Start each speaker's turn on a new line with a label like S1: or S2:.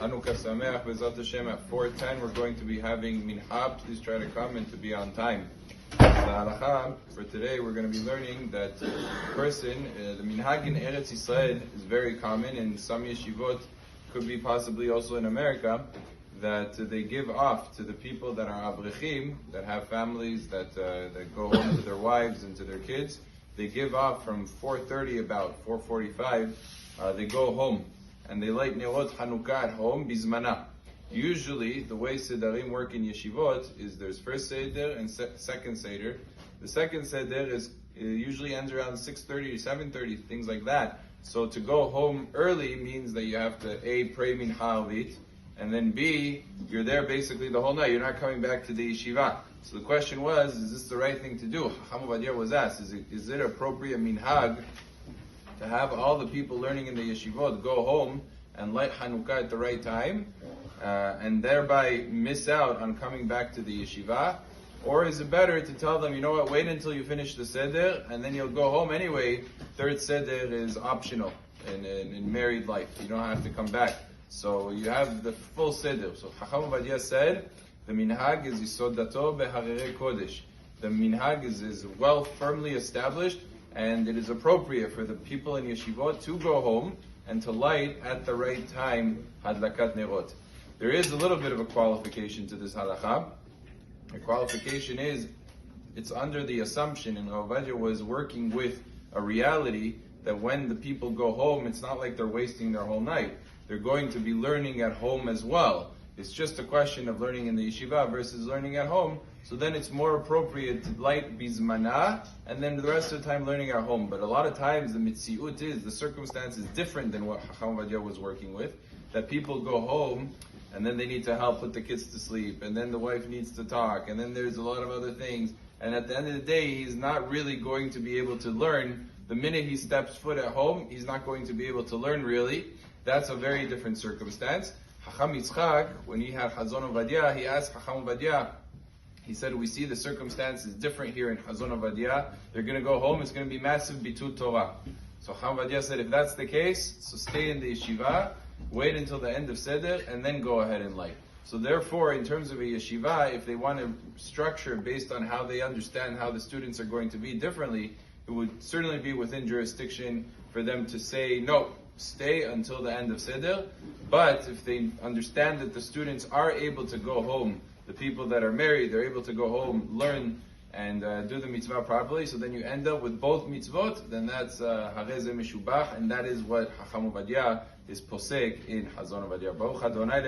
S1: Chanuka Sameach B'ezrat Hashem at 4:10. We're going to be having minha. Please try to come and to be on time. The Halacha for today, we're going to be learning that the person, the minhag in Eretz Yisrael is very common, and some yeshivot could be possibly also in America, that they give off to the people that are Avrechim, that have families, that go home to their wives and to their kids. They give off from 4:30, about 4:45, they go home and they light Neorot Chanuka at home, bizmana. Usually, the way Sedarim work in yeshivot is there's first Seder and second Seder. The second Seder usually ends around 6:30 to 7:30, things like that. So to go home early means that you have to A, pray mincha alvit, and then B, you're there basically the whole night. You're not coming back to the yeshiva. So the question was, is this the right thing to do? Chacham Ovadia was asked, is it appropriate minhag to have all the people learning in the yeshivot go home and light Chanuka at the right time, and thereby miss out on coming back to the yeshiva? Or is it better to tell them, you know what, wait until you finish the seder, and then you'll go home anyway. Third seder is optional in married life. You don't have to come back. So you have the full seder. So Chacham Ovadia said, the minhag is yisod dato beharere kodesh. The minhag is well firmly established, and it is appropriate for the people in yeshivot to go home and to light at the right time hadlakat nerot. There is a little bit of a qualification to this halacha. The qualification is, it's under the assumption, and Rav Ovadia was working with a reality that when the people go home, it's not like they're wasting their whole night. They're going to be learning at home as well. It's just a question of learning in the yeshiva versus learning at home. So then it's more appropriate to light bizmana, and then the rest of the time learning at home. But a lot of times the mitziut is, the circumstance is different than what Chacham Ovadia was working with. That people go home, and then they need to help put the kids to sleep, and then the wife needs to talk, and then there's a lot of other things. And at the end of the day, he's not really going to be able to learn. The minute he steps foot at home, he's not going to be able to learn really. That's a very different circumstance. Chacham Yitzchak, when he had Chazon Ovadia, he asked Chacham Ovadia, he said, we see the circumstances different here in Chazon Ovadia. They're going to go home, it's going to be massive bitul Torah. So Chacham Ovadia said, if that's the case, so stay in the yeshiva, wait until the end of Seder, and then go ahead and light. So therefore, in terms of a yeshiva, if they want to structure based on how they understand how the students are going to be differently, it would certainly be within jurisdiction for them to say, no, stay until the end of Seder. But if they understand that the students are able to go home, the people that are married, they're able to go home, learn, and do the mitzvah properly, so then you end up with both mitzvot, then that's harei ze meshubach, and that is what Chacham Ovadia is posek in Chazon Ovadia. Baruch Adonai